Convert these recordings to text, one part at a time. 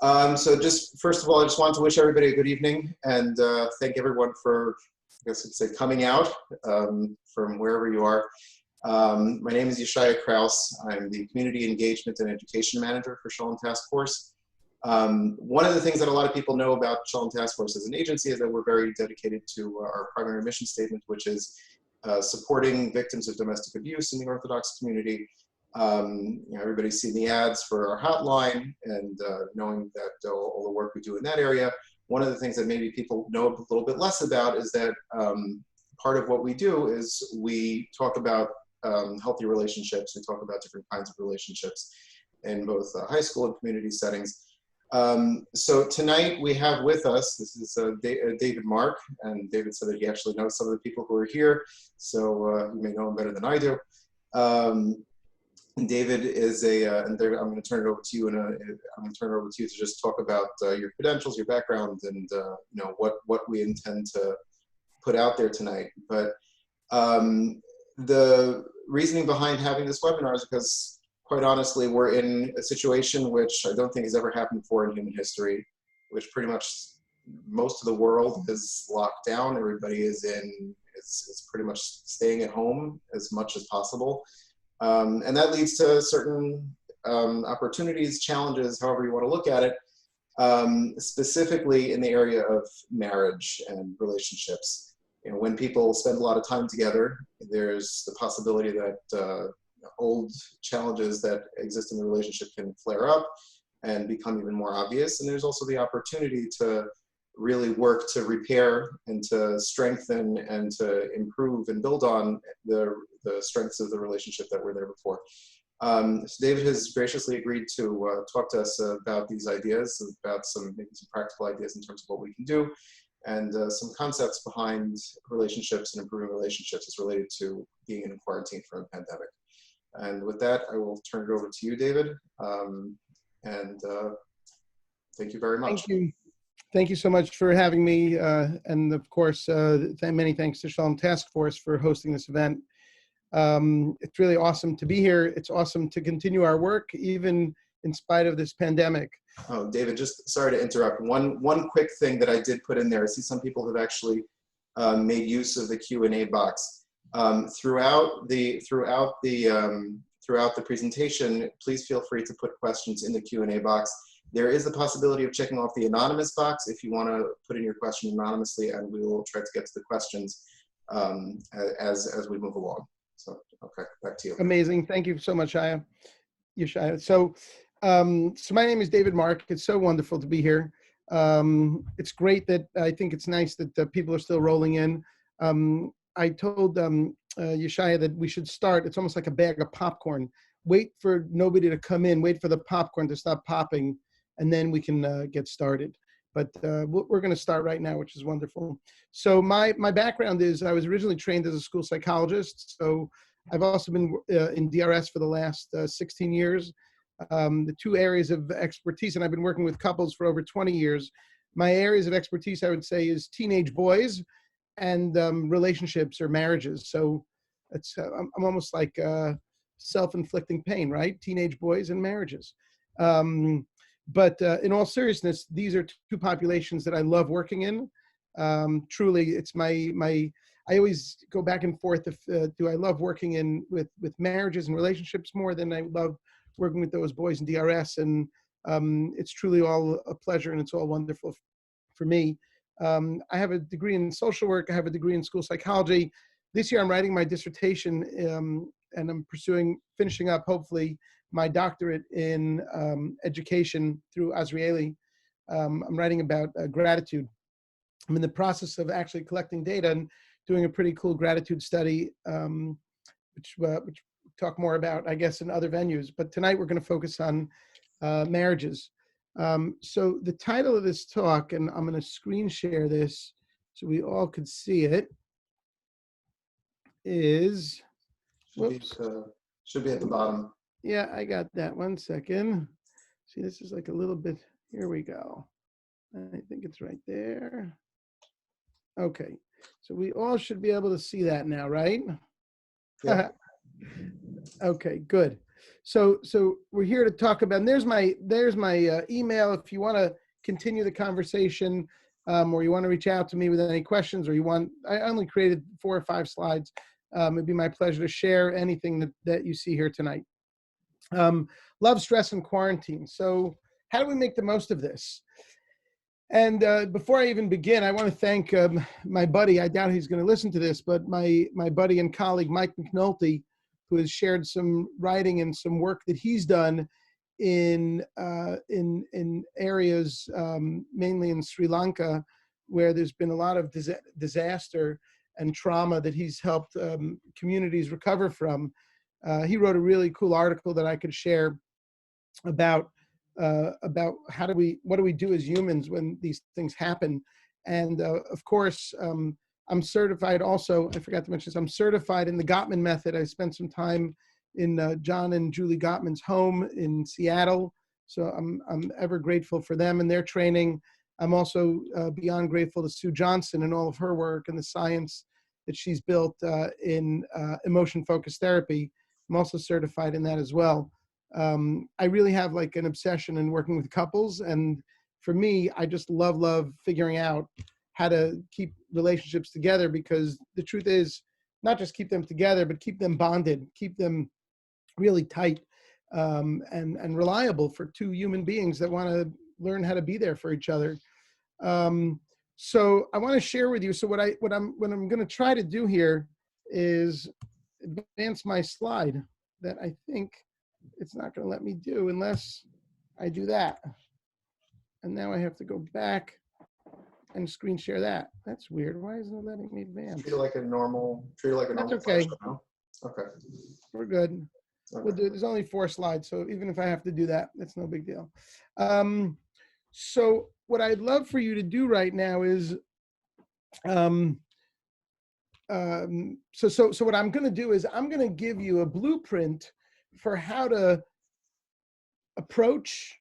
So just first of all, I just want to wish everybody a good evening and thank everyone for, I guess I'd say, coming out from wherever you are. My name is Yeshaya Kraus. I'm the Community Engagement and Education Manager for Shalom Task Force. One of the things that a lot of people know about Shalom Task Force as an agency is that we're very dedicated to our primary mission statement, which is supporting victims of domestic abuse in the Orthodox community. Everybody's seen the ads for our hotline, and knowing that all the work we do in that area. One of the things that maybe people know a little bit less about is that part of what we do is we talk about healthy relationships. We talk about different kinds of relationships in both high school and community settings. So tonight we have with us, this is David Mark, and David said that he actually knows some of the people who are here, so you may know him better than I do. David is and David, I'm going to turn it over to you, and I'm going to turn it over to you to just talk about your credentials, your background, and what we intend to put out there tonight. But the reasoning behind having this webinar is because, quite honestly, we're in a situation which I don't think has ever happened before in human history, which pretty much most of the world is locked down. Everybody is it's pretty much staying at home as much as possible. And that leads to certain opportunities, challenges, however you want to look at it, specifically in the area of marriage and relationships. When people spend a lot of time together, there's the possibility that old challenges that exist in the relationship can flare up and become even more obvious. And there's also the opportunity to really work to repair and to strengthen and to improve and build on the strengths of the relationship that were there before. So David has graciously agreed to talk to us about these ideas, about maybe some practical ideas in terms of what we can do, and some concepts behind relationships and improving relationships as related to being in quarantine from a pandemic. And with that, I will turn it over to you, David. And thank you very much. Thank you. Thank you so much for having me. And of course, many thanks to Shalom Task Force for hosting this event. It's really awesome to be here. It's awesome to continue our work, even in spite of this pandemic. Oh, David, just sorry to interrupt. One quick thing that I did put in there. I see some people have actually made use of the Q&A box. Throughout the presentation, please feel free to put questions in the Q&A box. There is the possibility of checking off the anonymous box if you want to put in your question anonymously, and we will try to get to the questions as we move along. So, okay, back to you. Amazing. Thank you so much, Yeshaya. So my name is David Mark. It's so wonderful to be here. It's great that I think it's nice that people are still rolling in. I told Yeshaya that we should start. It's almost like a bag of popcorn. Wait for nobody to come in. Wait for the popcorn to stop popping, and then we can get started. But we're going to start right now, which is wonderful. So my background is I was originally trained as a school psychologist. So I've also been in DRS for the last 16 years. The two areas of expertise, and I've been working with couples for over 20 years. My areas of expertise, I would say, is teenage boys and relationships or marriages. So it's I'm almost like self-inflicting pain, right? Teenage boys and marriages. But in all seriousness, these are two populations that I love working in. Truly, it's I always go back and forth. Do I love working with marriages and relationships more than I love working with those boys in DRS? And it's truly all a pleasure, and it's all wonderful for me. I have a degree in social work. I have a degree in school psychology. This year, I'm writing my dissertation, and I'm finishing up, hopefully, my doctorate in education through Azrieli. I'm writing about gratitude. I'm in the process of actually collecting data and doing a pretty cool gratitude study, which we'll talk more about, I guess, in other venues. But tonight, we're going to focus on marriages. So the title of this talk, and I'm going to screen share this so we all could see it, is... Should be at the bottom. Yeah, I got that. 1 second. See, this is like a little bit, here we go. I think it's right there. Okay, so we all should be able to see that now, right? Yeah. Okay, good. So we're here to talk about, and there's my email if you want to continue the conversation, or you want to reach out to me with any questions, or I only created 4 or 5 slides. It'd be my pleasure to share anything that you see here tonight. Love, stress, and quarantine. So how do we make the most of this? And before I even begin, I want to thank my buddy. I doubt he's going to listen to this, but my buddy and colleague, Mike McNulty, who has shared some writing and some work that he's done in areas, mainly in Sri Lanka, where there's been a lot of disaster and trauma that he's helped communities recover from. He wrote a really cool article that I could share about what do we do as humans when these things happen. And of course, I'm certified also, I forgot to mention this, I'm certified in the Gottman method. I spent some time in John and Julie Gottman's home in Seattle. So I'm ever grateful for them and their training. I'm also beyond grateful to Sue Johnson and all of her work and the science that she's built in emotion-focused therapy. I'm also certified in that as well. I really have like an obsession in working with couples. And for me, I just love figuring out how to keep relationships together, because the truth is not just keep them together, but keep them bonded, keep them really tight and reliable for 2 human beings that want to learn how to be there for each other. So I want to share with you. So what I'm going to try to do here is advance my slide that I think it's not going to let me do unless I do that. And now I have to go back and screen share that. That's weird. Why isn't it letting me advance? Treat it like a normal. That's okay. Flash, okay. We're good. Okay. We'll do it. There's only 4 slides, so even if I have to do that, that's no big deal. So what I'd love for you to do right now is, so what I'm going to do is I'm going to give you a blueprint for how to approach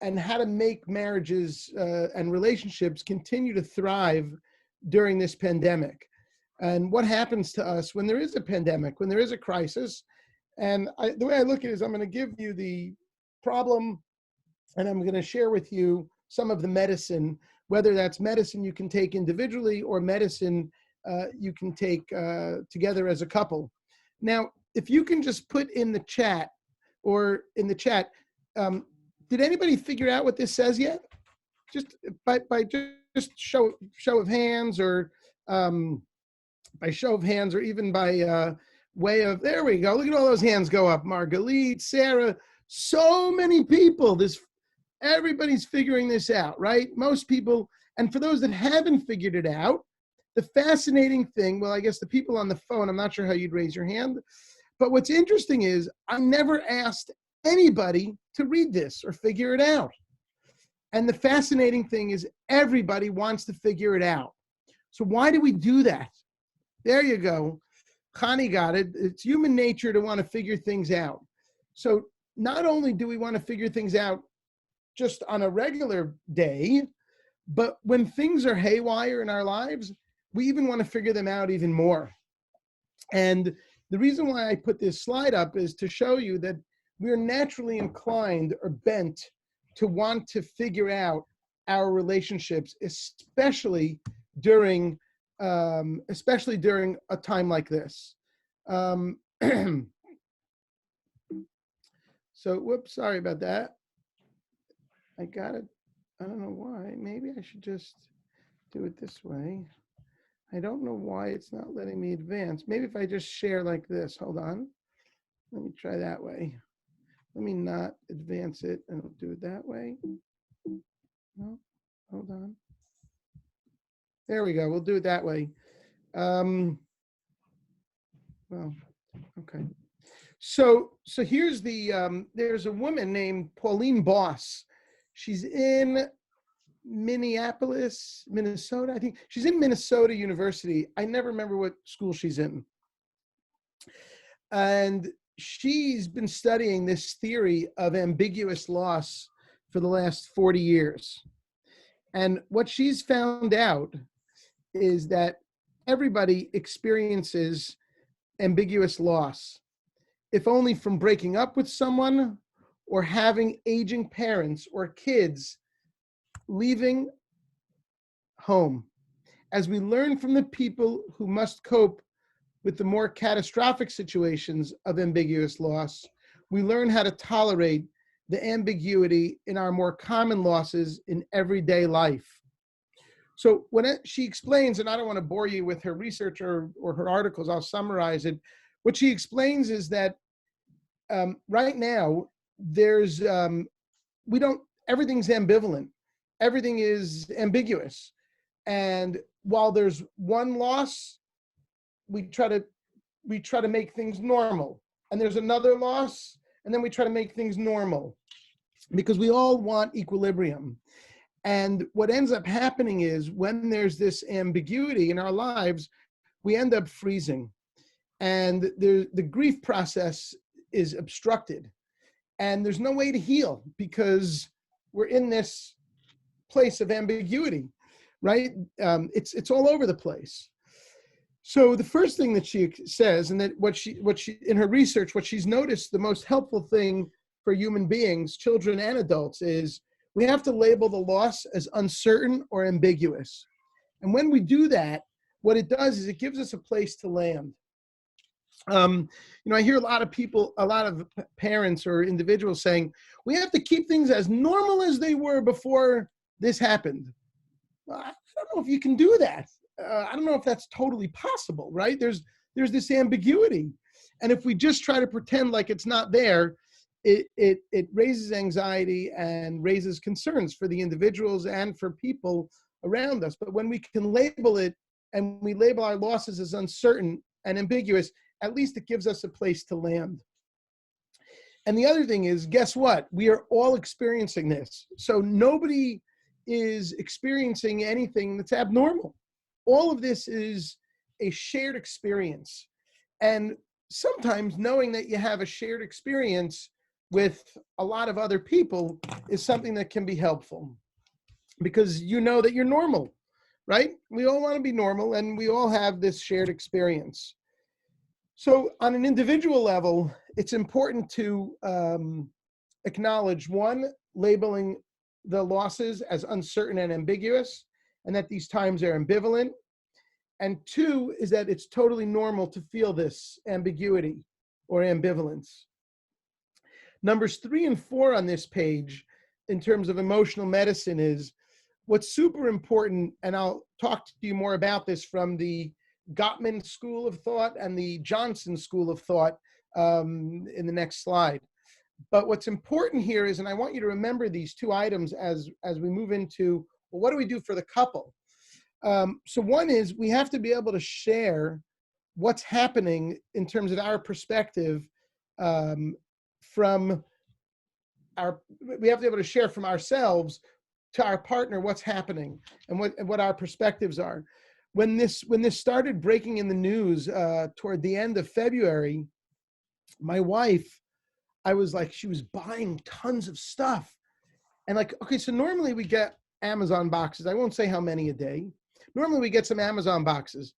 and how to make marriages and relationships continue to thrive during this pandemic. And what happens to us when there is a pandemic, when there is a crisis. And the way I look at it is I'm going to give you the problem, and I'm going to share with you some of the medicine, whether that's medicine you can take individually or medicine you can take together as a couple. Now, if you can just put in the chat, did anybody figure out what this says yet? Just by just show of hands, or by show of hands, or even by way of, there we go. Look at all those hands go up. Margalit, Sarah, so many people. Everybody's figuring this out, right? Most people. And for those that haven't figured it out, the fascinating thing, well, I guess the people on the phone, I'm not sure how you'd raise your hand, but what's interesting is I never asked anybody to read this or figure it out. And the fascinating thing is everybody wants to figure it out. So why do we do that? There you go. Connie got it. It's human nature to want to figure things out. So not only do we want to figure things out just on a regular day, but when things are haywire in our lives, we even want to figure them out even more. And the reason why I put this slide up is to show you that we are naturally inclined or bent to want to figure out our relationships, especially during a time like this. So, whoops, sorry about that. I got it. I don't know why. Maybe I should just do it this way. I don't know why it's not letting me advance. Maybe if I just share like this. Hold on. Let me try that way. Let me not advance it and I'll do it that way. No, hold on. There we go. We'll do it that way. Well, okay. So here's there's a woman named Pauline Boss. She's in Minneapolis, Minnesota. I think she's in Minnesota University. I never remember what school she's in. And she's been studying this theory of ambiguous loss for the last 40 years. And what she's found out is that everybody experiences ambiguous loss. if only from breaking up with someone or having aging parents or kids leaving home. As we learn from the people who must cope with the more catastrophic situations of ambiguous loss, we learn how to tolerate the ambiguity in our more common losses in everyday life. So when she explains, and I don't want to bore you with her research or her articles, I'll summarize it. What she explains is that right now, there's, everything's ambivalent. Everything is ambiguous. And while there's one loss, we try to make things normal. And there's another loss, and then we try to make things normal because we all want equilibrium. And what ends up happening is when there's this ambiguity in our lives, we end up freezing. And the grief process is obstructed. And there's no way to heal because we're in this place of ambiguity, right? It's all over the place. So the first thing that she says, and that what she in her research, what she's noticed the most helpful thing for human beings, children and adults, is we have to label the loss as uncertain or ambiguous. And when we do that, what it does is it gives us a place to land. I hear a lot of people, a lot of parents or individuals saying, we have to keep things as normal as they were before this happened. Well, I don't know if you can do that. I don't know if that's totally possible, right? There's this ambiguity. And if we just try to pretend like it's not there, it raises anxiety and raises concerns for the individuals and for people around us. But when we can label it and we label our losses as uncertain and ambiguous, at least it gives us a place to land. And the other thing is, guess what? We are all experiencing this. So nobody is experiencing anything that's abnormal. All of this is a shared experience. And sometimes knowing that you have a shared experience with a lot of other people is something that can be helpful because you know that you're normal, right? We all want to be normal and we all have this shared experience. So on an individual level, it's important to acknowledge, one, labeling the losses as uncertain and ambiguous, and that these times are ambivalent. And two is that it's totally normal to feel this ambiguity or ambivalence. Numbers 3 and 4 on this page, in terms of emotional medicine, is what's super important, and I'll talk to you more about this from the Gottman school of thought and the Johnson school of thought in the next slide. But what's important here is, and I want you to remember these two items as we move into, well, what do we do for the couple? So one is we have to be able to share what's happening in terms of our perspective we have to be able to share from ourselves to our partner what's happening and what our perspectives are. When this started breaking in the news toward the end of February, my wife, I was like, she was buying tons of stuff. And like, okay, so normally we get Amazon boxes. I won't say how many a day. Normally we get some Amazon boxes.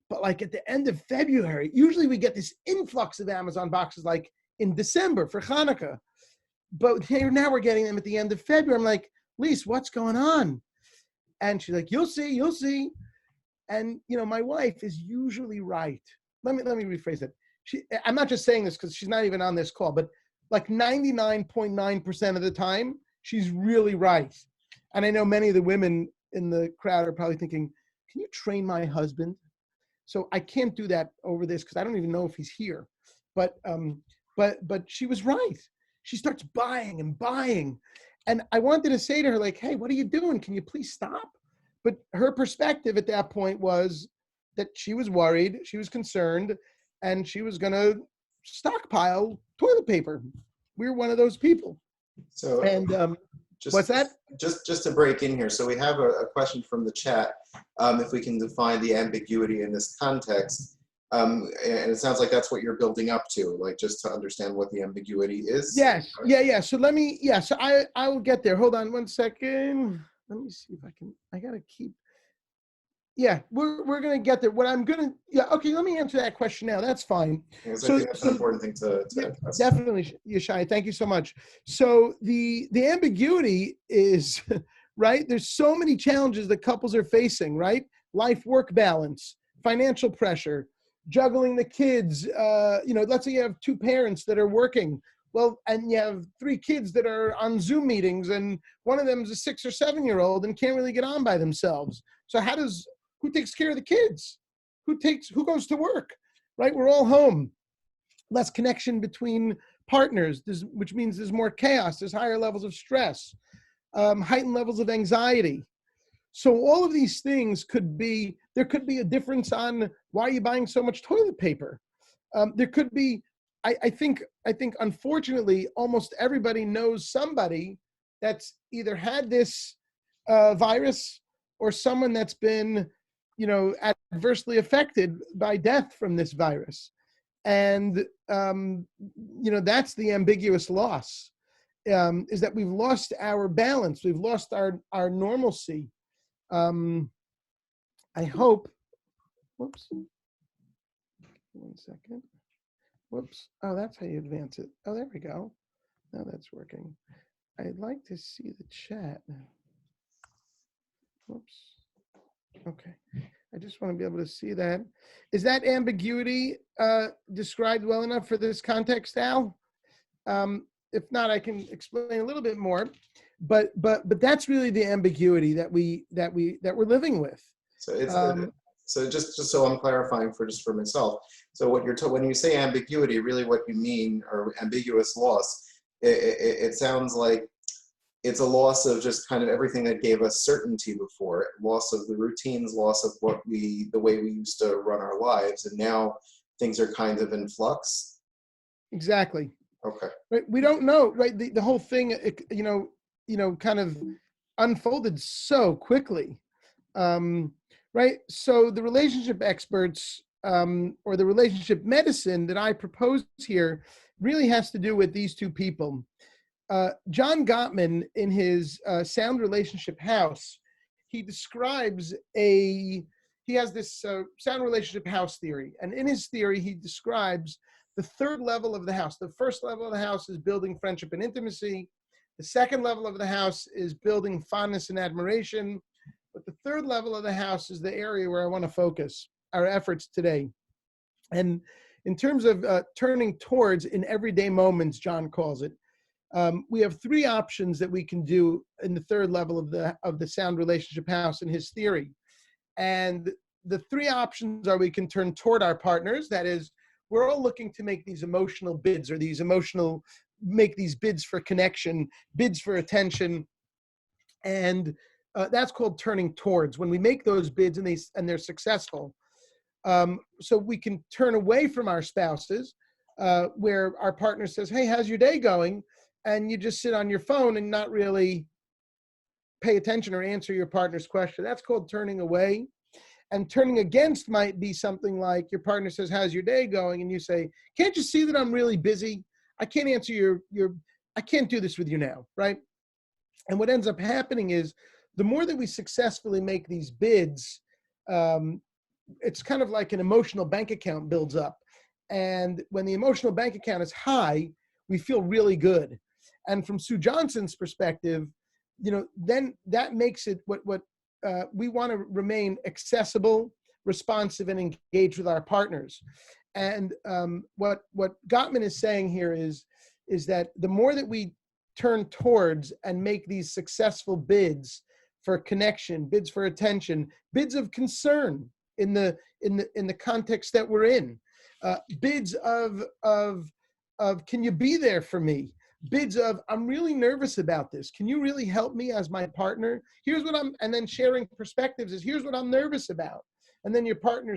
But like at the end of February, usually we get this influx of Amazon boxes like in December for Hanukkah. But now we're getting them at the end of February. I'm like, Lise, what's going on? And she's like, you'll see, you'll see. And, my wife is usually right. Let me rephrase it. I'm not just saying this because she's not even on this call, but like 99.9% of the time, she's really right. And I know many of the women in the crowd are probably thinking, can you train my husband? So I can't do that over this because I don't even know if he's here. But she was right. She starts buying and buying. And I wanted to say to her, like, hey, what are you doing? Can you please stop? But her perspective at that point was that she was worried, she was concerned, and she was going to stockpile toilet paper. We're one of those people. So, and what's that? Just to break in here. So we have a question from the chat. If we can define the ambiguity in this context, and it sounds like that's what you're building up to, like just to understand what the ambiguity is. Yes. Yeah. So so I will get there. Hold on one second. Let me see if I can. I gotta keep. Yeah, we're gonna get there. What I'm gonna, yeah, okay. Let me answer that question now. That's fine. Because I So, think that's an important thing to yeah, address. definitely, Yeshaya. Thank you so much. So the ambiguity is right. There's so many challenges that couples are facing. Right, life-work balance, financial pressure, juggling the kids. Let's say you have two parents that are working. Well, and you have three kids that are on Zoom meetings, and one of them is a 6 or 7 year old and can't really get on by themselves. So who takes care of the kids? Who goes to work? Right? We're all home. Less connection between partners, which means there's more chaos, there's higher levels of stress, heightened levels of anxiety. So all of these things there could be a difference on why are you buying so much toilet paper? There could be, I think unfortunately, almost everybody knows somebody that's either had this virus or someone that's been, adversely affected by death from this virus. And, that's the ambiguous loss, is that we've lost our balance. We've lost our normalcy. I hope, whoops, 1 second. Whoops. Oh, that's how you advance it. Oh, there we go. Now that's working. I'd like to see the chat. Whoops. Okay. I just want to be able to see that. Is that ambiguity described well enough for this context, Al? If not, I can explain a little bit more. But that's really the ambiguity that we're living with. So so just so I'm clarifying for myself. So what when you say ambiguity, really what you mean, or ambiguous loss, it sounds like it's a loss of just kind of everything that gave us certainty before, loss of the routines, loss of the way we used to run our lives, and now things are kind of in flux. Exactly. Okay. Right. We don't know, right? The whole thing, kind of unfolded so quickly. Right. So the relationship experts, or the relationship medicine that I propose here really has to do with these two people. John Gottman, in his Sound Relationship House, he describes he has this sound relationship house theory. And in his theory, he describes the third level of the house. The first level of the house is building friendship and intimacy. The second level of the house is building fondness and admiration. But the third level of the house is the area where I want to focus our efforts today. And in terms of turning towards in everyday moments, John calls it, we have three options that we can do in the third level of the sound relationship house in his theory. And the three options are: we can turn toward our partners. That is, we're all looking to make these emotional bids, or make these bids for connection, bids for attention. And that's called turning towards. When we make those bids and they're successful. So we can turn away from our spouses, where our partner says, "Hey, how's your day going?" And you just sit on your phone and not really pay attention or answer your partner's question. That's called turning away. And turning against might be something like your partner says, "How's your day going?" And you say, "Can't you see that I'm really busy? I can't answer I can't do this with you now," right? And what ends up happening is, the more that we successfully make these bids, it's kind of like an emotional bank account builds up. And when the emotional bank account is high, we feel really good. And from Sue Johnson's perspective, then that makes it what we want to remain accessible, responsive, and engaged with our partners. And what Gottman is saying here is that the more that we turn towards and make these successful bids for connection, bids for attention, bids of concern in the context that we're in, bids of can you be there for me? Bids of, I'm really nervous about this. Can you really help me as my partner? And then sharing perspectives is, here's what I'm nervous about. And then your partner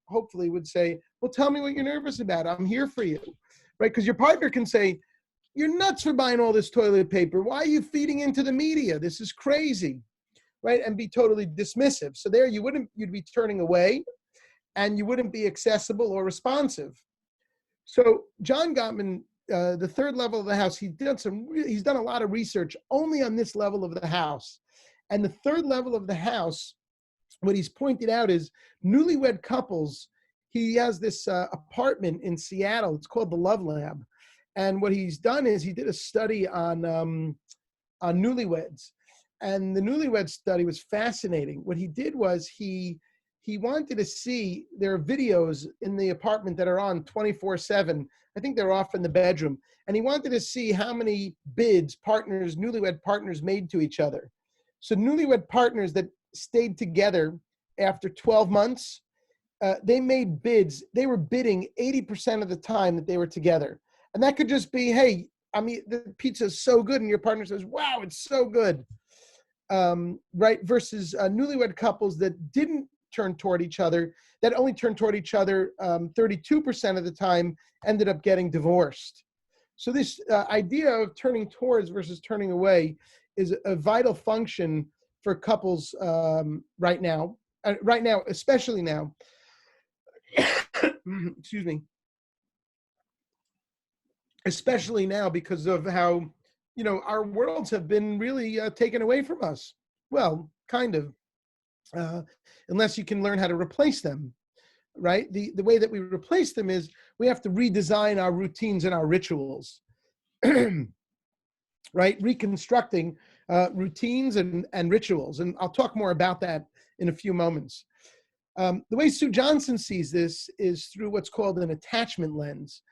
hopefully would say, "Well, tell me what you're nervous about. I'm here for you," right? Because your partner can say, "You're nuts for buying all this toilet paper. Why are you feeding into the media? This is crazy," right? And be totally dismissive. So there you'd be turning away, and you wouldn't be accessible or responsive. So John Gottman, the third level of the house, he's done a lot of research only on this level of the house. And the third level of the house what he's pointed out is newlywed couples, he has this apartment in Seattle. It's called the Love Lab. And what he's done is he did a study on newlyweds. And the newlywed study was fascinating. What he did was he wanted to see, there are videos in the apartment that are on 24/7. I think they're off in the bedroom. And he wanted to see how many bids newlywed partners made to each other. So newlywed partners that stayed together after 12 months, they made bids. They were bidding 80% of the time that they were together. And that could just be, hey, I mean, the pizza is so good. And your partner says, wow, it's so good. Right? Versus newlywed couples that didn't turn toward each other, that only turned toward each other 32% of the time, ended up getting divorced. So this idea of turning towards versus turning away is a vital function for couples right now, especially now. Excuse me. Especially now because of how, our worlds have been really taken away from us. Well, kind of, unless you can learn how to replace them, right? The way that we replace them is we have to redesign our routines and our rituals, right? Reconstructing routines and rituals. And I'll talk more about that in a few moments. The way Sue Johnson sees this is through what's called an attachment lens.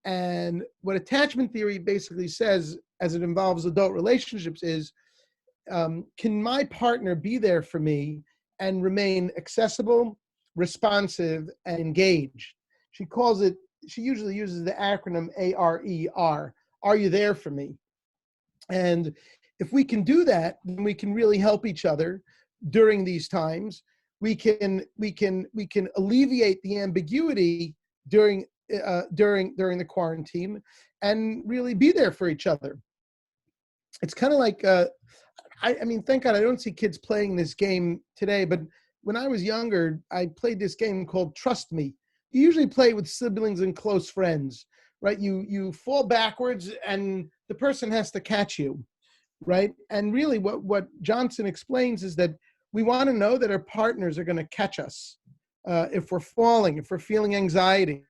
And what attachment theory basically says, as it involves adult relationships, is can my partner be there for me and remain accessible, responsive, and engaged? She usually uses the acronym ARER. Are you there for me? And if we can do that, then we can really help each other during these times. We can alleviate the ambiguity during the quarantine and really be there for each other. It's kind of like, I mean, thank God I don't see kids playing this game today, but when I was younger, I played this game called Trust Me. You usually play with siblings and close friends, right? You fall backwards and the person has to catch you, right? And really what Johnson explains is that we want to know that our partners are going to catch us if we're falling, if we're feeling anxiety.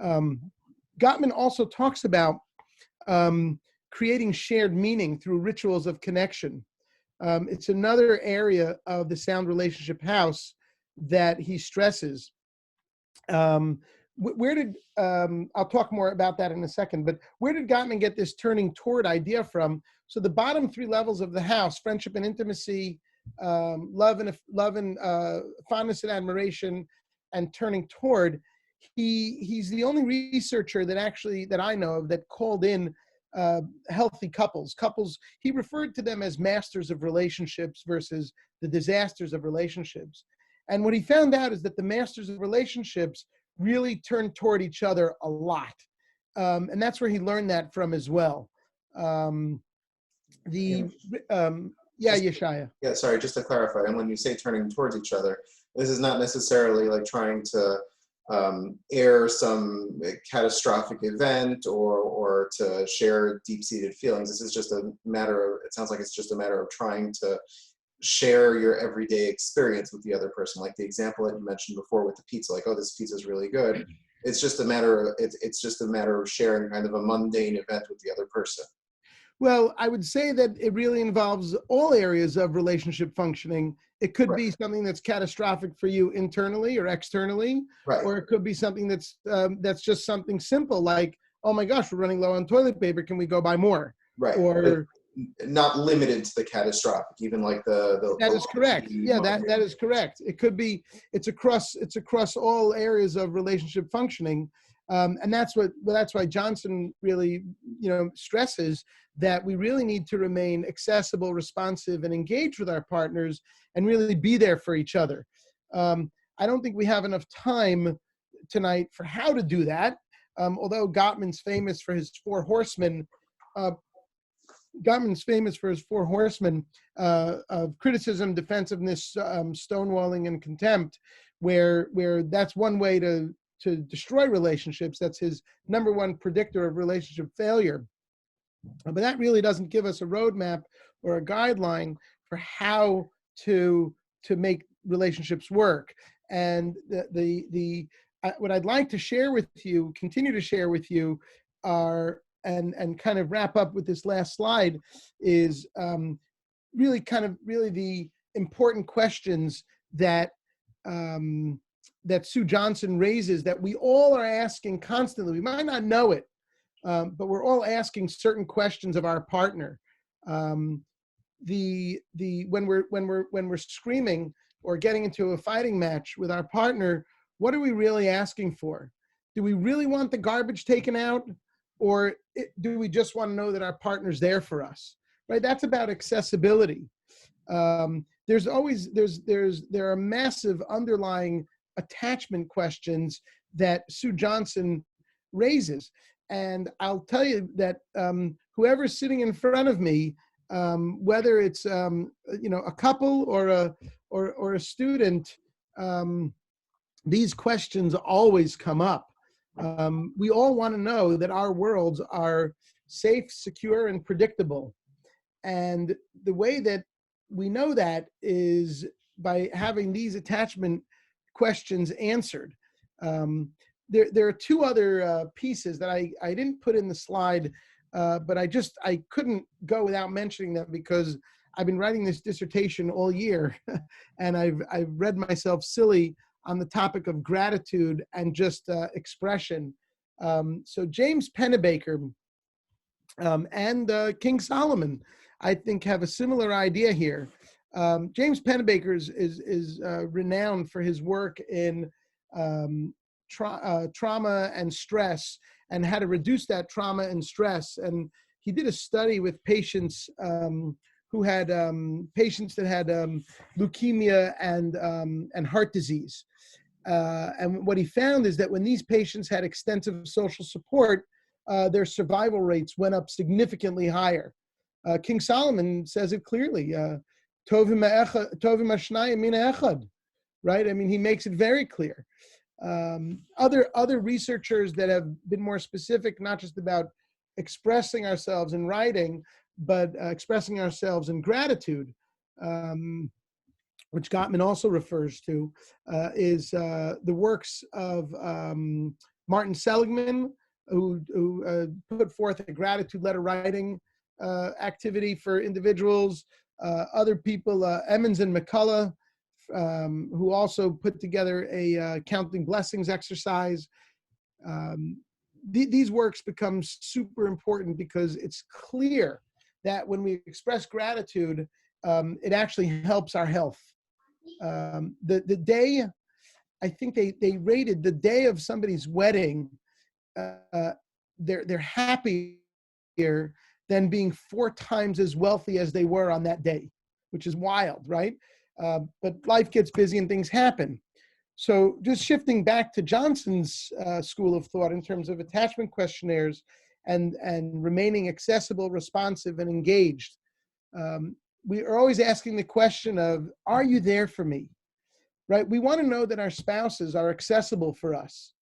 Gottman also talks about creating shared meaning through rituals of connection. It's another area of the sound relationship house that he stresses. I'll talk more about that in a second, but where did Gottman get this turning toward idea from? So the bottom three levels of the house, friendship and intimacy, love and fondness and admiration, and turning toward, he's the only researcher that I know of that called in healthy couples. He referred to them as masters of relationships versus the disasters of relationships. And what he found out is that the masters of relationships really turn toward each other a lot. And that's where he learned that from as well. Yeshaya. Yeah, sorry, just to clarify, and when you say turning towards each other, this is not necessarily like trying to air some catastrophic event or to share deep-seated feelings. This is just it sounds like it's just a matter of trying to share your everyday experience with the other person. Like the example that you mentioned before with the pizza, like, oh, this pizza is really good. It's just a matter of sharing kind of a mundane event with the other person. Well, I would say that it really involves all areas of relationship functioning. It could be something that's catastrophic for you internally or externally, or it could be something that's just something simple like, oh my gosh, we're running low on toilet paper. Can we go buy more? Right. Or not limited to the catastrophic, even like the that is correct. Yeah, that is correct. It could be, it's across all areas of relationship functioning. And that's why Johnson really, stresses that we really need to remain accessible, responsive, and engaged with our partners and really be there for each other. I don't think we have enough time tonight for how to do that. Although Gottman's famous for his four horsemen, of criticism, defensiveness, stonewalling, and contempt, where that's one way to destroy relationships. That's his number one predictor of relationship failure. But that really doesn't give us a roadmap or a guideline for how to make relationships work. And what I'd like to share with you, continue to share with you, are and kind of wrap up with this last slide is really the important questions that that Sue Johnson raises, that we all are asking constantly. We might not know it, but we're all asking certain questions of our partner. When we're screaming or getting into a fighting match with our partner, what are we really asking for? Do we really want the garbage taken out, or do we just want to know that our partner's there for us? Right? That's about accessibility. There are massive underlying attachment questions that Sue Johnson raises, and I'll tell you that whoever's sitting in front of me, whether it's a couple or a student, these questions always come up. We all want to know that our worlds are safe, secure, and predictable. And the way that we know that is by having these attachment questions answered. There are two other pieces that I didn't put in the slide, but I couldn't go without mentioning them because I've been writing this dissertation all year, and I've read myself silly on the topic of gratitude and just expression. So James Pennebaker and King Solomon, I think, have a similar idea here. James Pennebaker is renowned for his work in trauma and stress, and how to reduce that trauma and stress. And he did a study with patients who had patients that had leukemia and heart disease. And what he found is that when these patients had extensive social support, their survival rates went up significantly higher. King Solomon says it clearly, Tovim hashnayim mina echad, right? I mean, he makes it very clear. Other researchers that have been more specific, not just about expressing ourselves in writing, but expressing ourselves in gratitude, which Gottman also refers to, is the works of Martin Seligman, who put forth a gratitude letter writing activity for individuals. Other people, Emmons and McCullough, who also put together a counting blessings exercise. These works become super important because it's clear that when we express gratitude, it actually helps our health. The day, I think they rated the day of somebody's wedding, they're happier than being 4 times as wealthy as they were on that day, which is wild, right? But life gets busy and things happen. So just shifting back to Johnson's school of thought in terms of attachment questionnaires and remaining accessible, responsive, and engaged. We are always asking the question of, are you there for me? Right? We want to know that our spouses are accessible for us.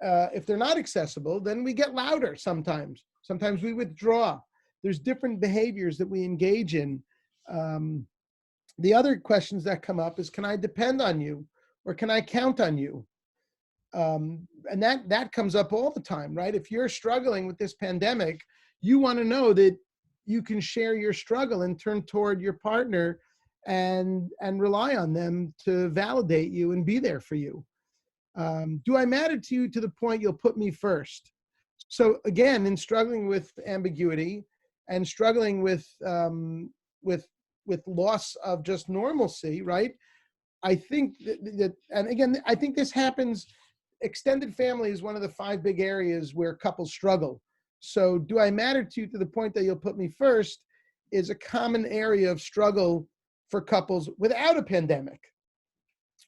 If they're not accessible, then we get louder sometimes. Sometimes we withdraw. There's different behaviors that we engage in. The other questions that come up is, can I depend on you, or can I count on you? And that comes up all the time, right? If you're struggling with this pandemic, you want to know that you can share your struggle and turn toward your partner and rely on them to validate you and be there for you. Do I matter to you to the point you'll put me first? So again, in struggling with ambiguity and struggling with loss of just normalcy, right? I think that, and again, I think this happens. Extended family is one of the 5 big areas where couples struggle. So do I matter to you to the point that you'll put me first is a common area of struggle for couples without a pandemic.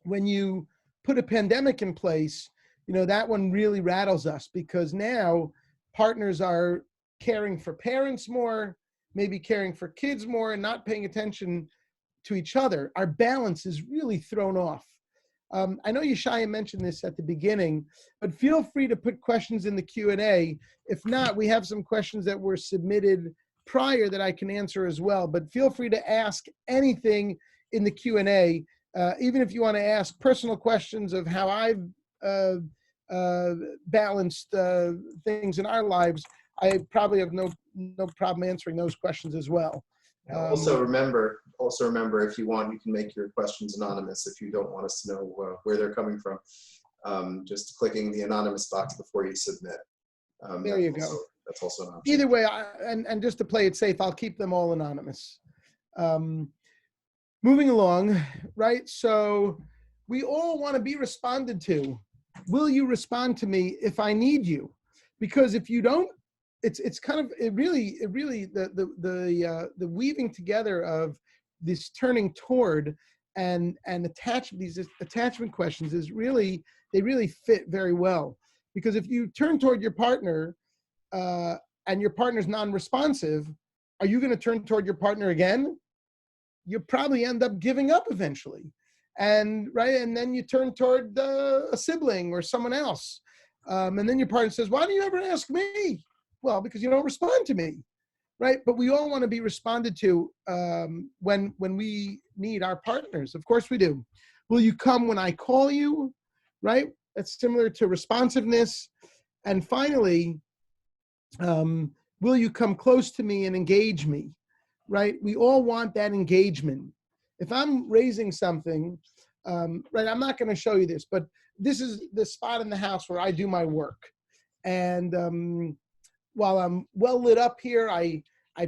When you put a pandemic in place, that one really rattles us, because now partners are caring for parents more, maybe caring for kids more, and not paying attention to each other. Our balance is really thrown off. I know Yeshaya mentioned this at the beginning, but feel free to put questions in the Q&A. If not, we have some questions that were submitted prior that I can answer as well, but feel free to ask anything in the Q&A. even if you want to ask personal questions of how I've balanced things in our lives, I probably have no problem answering those questions as well. Also remember, if you want, you can make your questions anonymous if you don't want us to know where they're coming from. Just clicking the anonymous box before you submit. There you go. That's also an option. Either way, and just to play it safe, I'll keep them all anonymous. Moving along, right? So we all want to be responded to. Will you respond to me if I need you? Because if you don't, it really the weaving together of this turning toward and these attachment questions is really, they really fit very well. Because if you turn toward your partner and your partner's non-responsive, are you going to turn toward your partner again? You'll probably end up giving up eventually. And then you turn toward a sibling or someone else. And then your partner says, why do you ever ask me? Well, because you don't respond to me, right? But we all want to be responded to when we need our partners. Of course we do. Will you come when I call you, right? That's similar to responsiveness. And finally, will you come close to me and engage me, right? We all want that engagement. If I'm raising something, right, I'm not going to show you this, but this is the spot in the house where I do my work. And while I'm well lit up here, I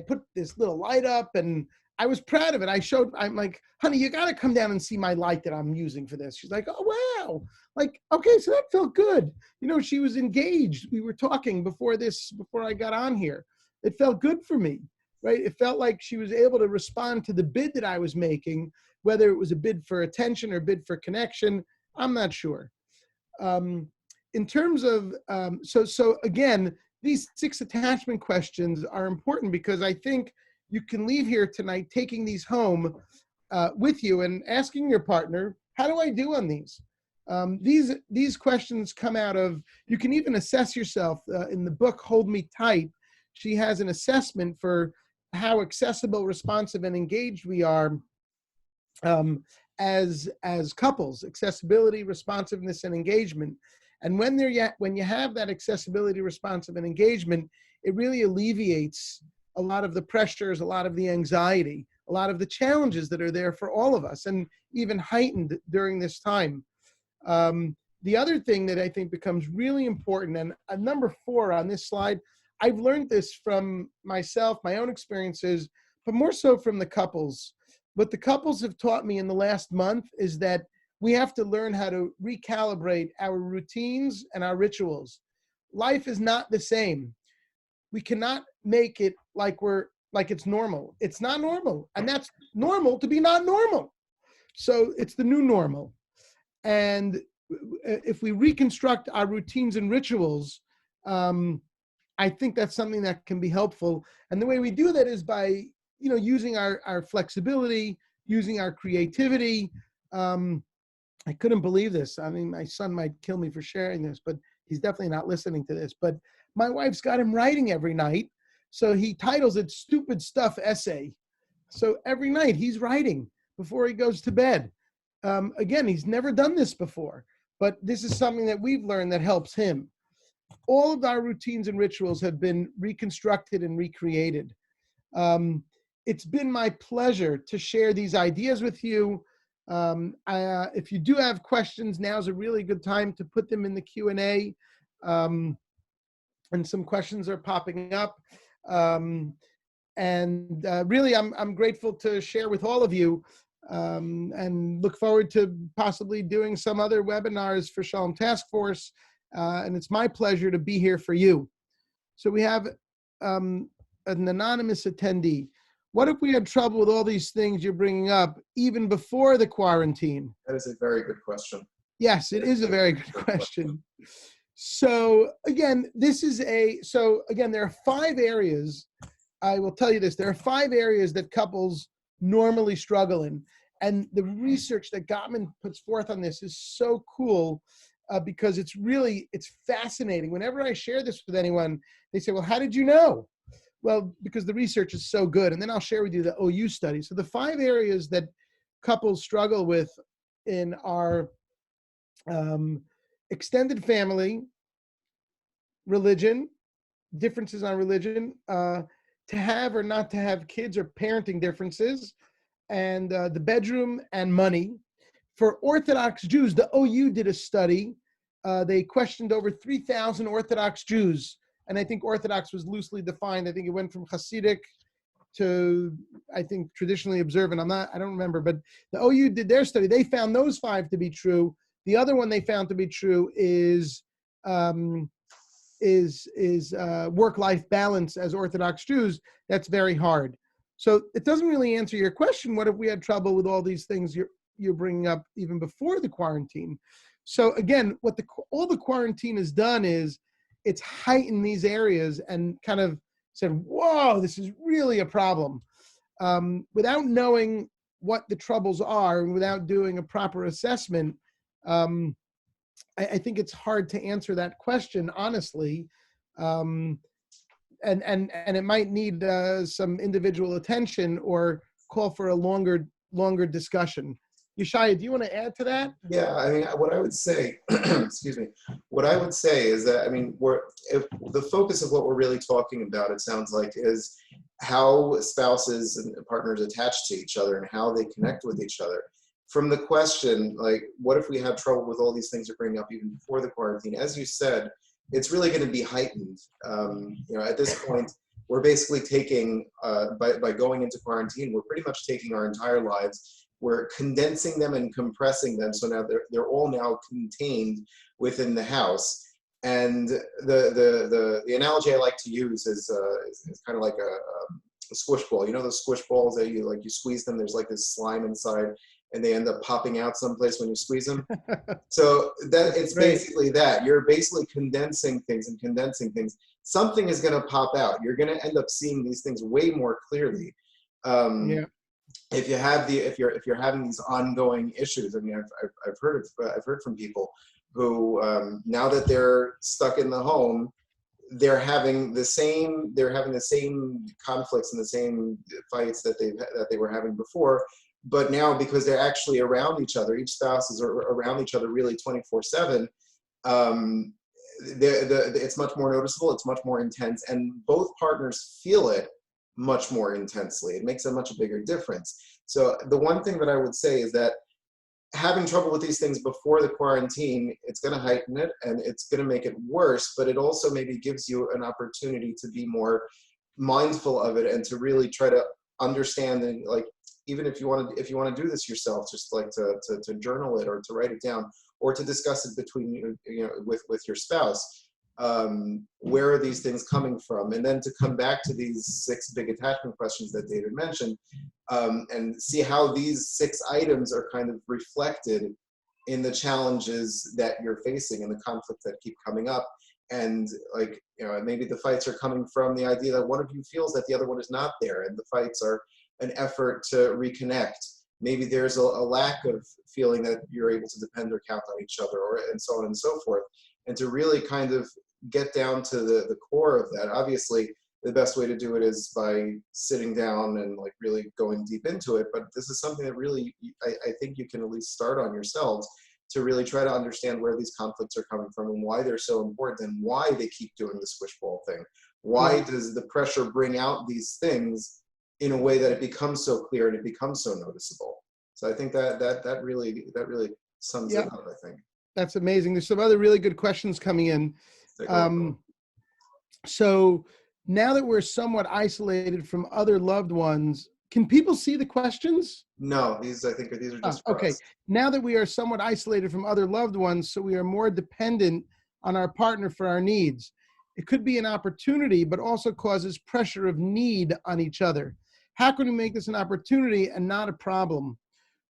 put this little light up and I was proud of it. I'm like, honey, you got to come down and see my light that I'm using for this. She's like, oh, wow. Like, okay, so that felt good. You know, she was engaged. We were talking before I got on here. It felt good for me, right? It felt like she was able to respond to the bid that I was making, whether it was a bid for attention or a bid for connection. I'm not sure. In terms of, so again, these 6 attachment questions are important because I think you can leave here tonight taking these home with you and asking your partner, how do I do on these? These questions come out of, you can even assess yourself in the book, Hold Me Tight. She has an assessment for how accessible, responsive, and engaged we are as couples, accessibility, responsiveness, and engagement. And when you have that accessibility, responsive, and engagement, it really alleviates a lot of the pressures, a lot of the anxiety, a lot of the challenges that are there for all of us, and even heightened during this time. The other thing that I think becomes really important, and number 4 on this slide, I've learned this from myself, my own experiences, but more so from the couples. What the couples have taught me in the last month is that we have to learn how to recalibrate our routines and our rituals. Life is not the same. We cannot make it like it's normal. It's not normal. And that's normal to be not normal. So it's the new normal. And if we reconstruct our routines and rituals, I think that's something that can be helpful. And the way we do that is by, using our flexibility, using our creativity. I couldn't believe this. I mean, my son might kill me for sharing this, but he's definitely not listening to this. But my wife's got him writing every night. So he titles it Stupid Stuff Essay. So every night he's writing before he goes to bed. Again, he's never done this before, but this is something that we've learned that helps him. All of our routines and rituals have been reconstructed and recreated. It's been my pleasure to share these ideas with you. If you do have questions, now's a really good time to put them in the Q&A. And some questions are popping up. Really, I'm grateful to share with all of you and look forward to possibly doing some other webinars for Shalom Task Force. And it's my pleasure to be here for you. So we have an anonymous attendee. What if we had trouble with all these things you're bringing up even before the quarantine? That is a very good question. Yes, it is a very good question. So again, there are 5 areas. I will tell you this. There are 5 areas that couples normally struggle in. And the research that Gottman puts forth on this is so cool because it's fascinating. Whenever I share this with anyone, they say, well, how did you know? Well, because the research is so good. And then I'll share with you the OU study. So the 5 areas that couples struggle with in our extended family, religion, differences on religion, to have or not to have kids or parenting differences, and the bedroom and money. For Orthodox Jews, the OU did a study. They questioned over 3,000 Orthodox Jews, and I think Orthodox was loosely defined. I think it went from Hasidic to, I think, traditionally observant. I don't remember, but the OU did their study. They found those 5 to be true. The other one they found to be true is work-life balance as Orthodox Jews. That's very hard. So it doesn't really answer your question. What if we had trouble with all these things you're bringing up even before the quarantine? So again, what all the quarantine has done is it's heightened these areas and kind of said, whoa, this is really a problem. Without knowing what the troubles are and without doing a proper assessment, I think it's hard to answer that question honestly. And it might need some individual attention or call for a longer discussion. Yeshaya, do you want to add to that? Yeah, I mean, what I would say, excuse me, what I would say is that, I mean, if the focus of what we're really talking about, it sounds like, is how spouses and partners attach to each other and how they connect with each other. From the question, like, what if we have trouble with all these things you're bringing up even before the quarantine? As you said, it's really going to be heightened. At this point, we're basically taking, by going into quarantine, we're pretty much taking our entire lives. We're condensing them and compressing them, so now they're all now contained within the house. And the analogy I like to use is kind of like a squish ball. You know those squish balls that you squeeze them. There's like this slime inside, and they end up popping out someplace when you squeeze them. So that it's basically that. You're basically condensing things. Something is going to pop out. You're going to end up seeing these things way more clearly. If you're having these ongoing issues. I mean, I've heard from people who now that they're stuck in the home, they're having the same conflicts and the same fights that they were having before. But now, because they're actually around each other, each spouse is around each other really 24/7. It's much more noticeable. It's much more intense, and both partners feel it much more intensely. It makes a much bigger difference. So the one thing that I would say is that having trouble with these things before the quarantine, it's going to heighten it and it's going to make it worse, but it also maybe gives you an opportunity to be more mindful of it and to really try to understand, and like, even if you want to do this yourself, just like to journal it or to write it down or to discuss it between with your spouse. Where are these things coming from? And then to come back to these 6 big attachment questions that David mentioned, and see how these 6 items are kind of reflected in the challenges that you're facing and the conflicts that keep coming up. And maybe the fights are coming from the idea that one of you feels that the other one is not there, and the fights are an effort to reconnect. Maybe there's a lack of feeling that you're able to depend or count on each other, and so on and so forth. And to really kind of get down to the core of that. Obviously, the best way to do it is by sitting down and like really going deep into it. But this is something that really, I think you can at least start on yourselves to really try to understand where these conflicts are coming from and why they're so important and why they keep doing the squish ball thing. Why does the pressure bring out these things in a way that it becomes so clear and it becomes so noticeable? So I think that really sums it up, I think. That's amazing. There's some other really good questions coming in. So now that we're somewhat isolated from other loved ones, can people see the questions? No, these are just okay. us. Now that we are somewhat isolated from other loved ones, so we are more dependent on our partner for our needs. It could be an opportunity, but also causes pressure of need on each other. How can we make this an opportunity and not a problem?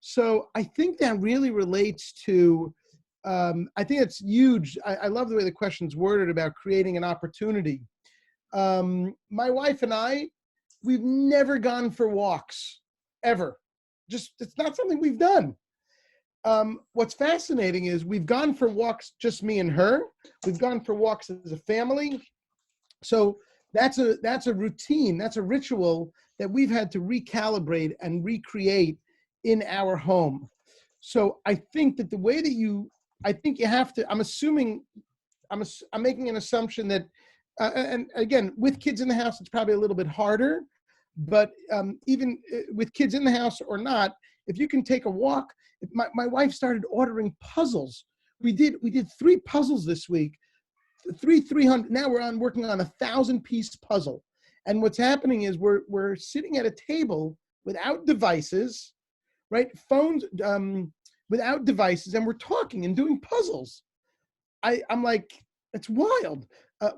So I think that really relates to, I think it's huge. I love the way the question's worded about creating an opportunity. My wife and I, we've never gone for walks, ever. It's not something we've done. What's fascinating is we've gone for walks, just me and her. We've gone for walks as a family. So that's a routine, that's a ritual that we've had to recalibrate and recreate in our home. So I think that the way that I think you have to, I'm making an assumption that, and again, with kids in the house, it's probably a little bit harder, but even with kids in the house or not, if you can take a walk, my wife started ordering puzzles. We did 3 puzzles this week, 300. Now we're working on a 1,000-piece puzzle. And what's happening is we're sitting at a table without devices, right? Phones, without devices, and we're talking and doing puzzles. I'm like, it's wild.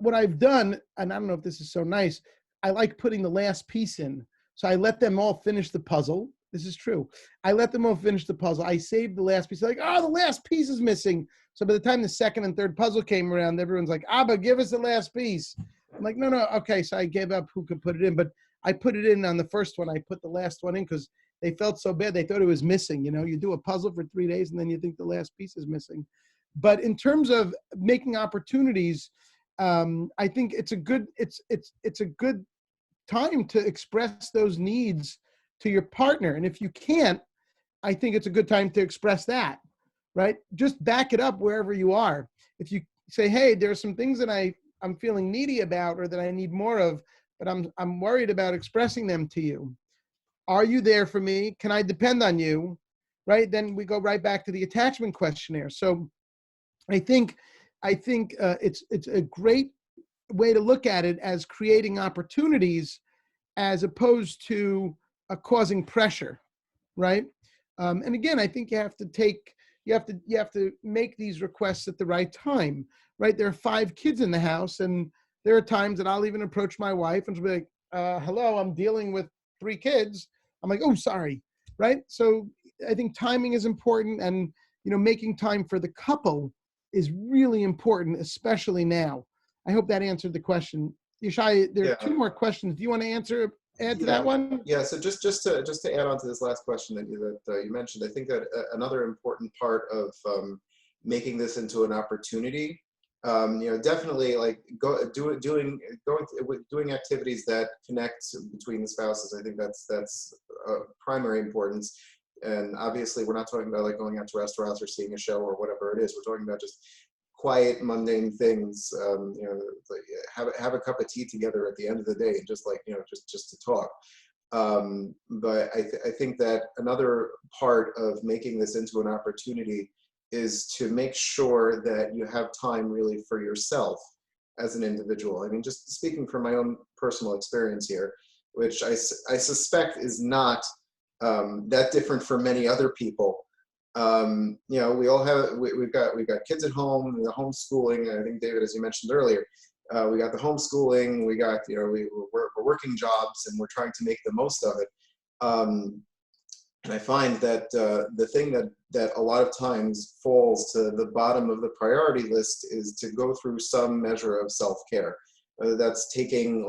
What I've done, and I don't know if this is so nice, I like putting the last piece in. So I let them all finish the puzzle. This is true. I let them all finish the puzzle. I saved the last piece. Like, oh, the last piece is missing. So by the time the second and third puzzle came around, everyone's like, Abba, give us the last piece. I'm like, no, okay. So I gave up who could put it in, but I put it in on the first one. I put the last one in because they felt so bad. They thought it was missing. You know, you do a puzzle for 3 days and then you think the last piece is missing. But in terms of making opportunities, I think it's a good time to express those needs to your partner. And if you can't, I think it's a good time to express that, right? Just back it up wherever you are. If you say, hey, there are some things that I'm feeling needy about or that I need more of, but I'm worried about expressing them to you. Are you there for me? Can I depend on you? Right? Then we go right back to the attachment questionnaire. So I think it's a great way to look at it as creating opportunities as opposed to causing pressure, right? And again, I think you have to make these requests at the right time, right? There are 5 kids in the house, and there are times that I'll even approach my wife and she'll be like, hello, I'm dealing with 3 kids. I'm like, oh, sorry, right? So I think timing is important, and making time for the couple is really important, especially now. I hope that answered the question. Yeshaya, there are 2 more questions. Do you want to add to that one? Yeah. So just to add on to this last question that you mentioned, I think that another important part of making this into an opportunity, definitely like doing activities that connect between the spouses. I think that's primary importance. And obviously, we're not talking about like going out to restaurants or seeing a show or whatever it is. We're talking about just quiet, mundane things. Like have a cup of tea together at the end of the day, and just like just to talk. But I think that another part of making this into an opportunity is to make sure that you have time really for yourself as an individual. I mean, just speaking from my own personal experience here, which I suspect is not that different for many other people. We all have we've got kids at home, the homeschooling. I think, David, as you mentioned earlier, we got the homeschooling. We got we're working jobs, and we're trying to make the most of it. And I find that the thing that a lot of times falls to the bottom of the priority list is to go through some measure of self-care. Whether that's taking